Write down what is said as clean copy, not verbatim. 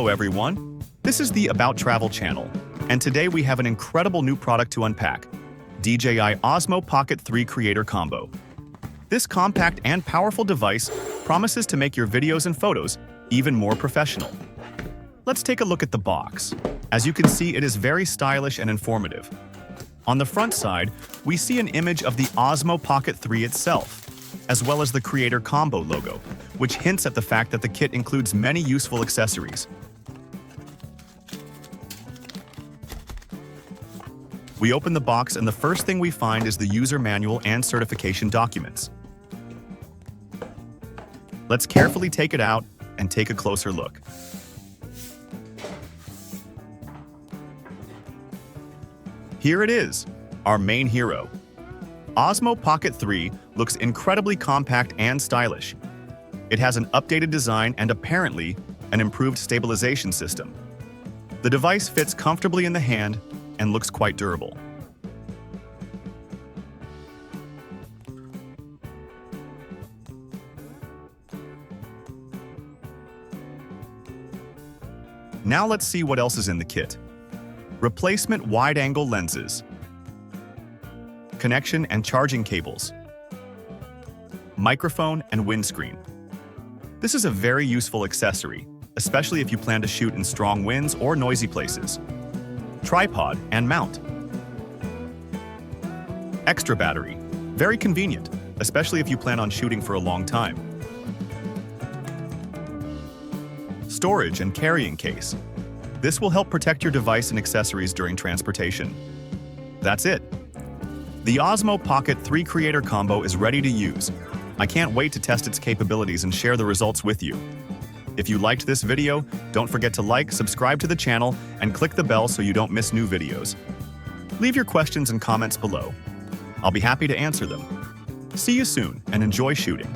Hello everyone, this is the About Travel channel, and today we have an incredible new product to unpack, DJI Osmo Pocket 3 Creator Combo. This compact and powerful device promises to make your videos and photos even more professional. Let's take a look at the box. As you can see, it is very stylish and informative. On the front side, we see an image of the Osmo Pocket 3 itself, as well as the Creator Combo logo, which hints at the fact that the kit includes many useful accessories. We open the box and the first thing we find is the user manual and certification documents. Let's carefully take it out and take a closer look. Here it is, our main hero. Osmo Pocket 3 looks incredibly compact and stylish. It has an updated design and apparently an improved stabilization system. The device fits comfortably in the hand and looks quite durable. Now let's see what else is in the kit. Replacement wide-angle lenses, connection and charging cables, microphone and windscreen. This is a very useful accessory, especially if you plan to shoot in strong winds or noisy places. Tripod and mount. Extra battery. Very convenient, especially if you plan on shooting for a long time. Storage and carrying case. This will help protect your device and accessories during transportation. That's it. The Osmo Pocket 3 Creator Combo is ready to use. I can't wait to test its capabilities and share the results with you. If you liked this video, don't forget to like, subscribe to the channel, and click the bell so you don't miss new videos. Leave your questions and comments below. I'll be happy to answer them. See you soon and enjoy shooting.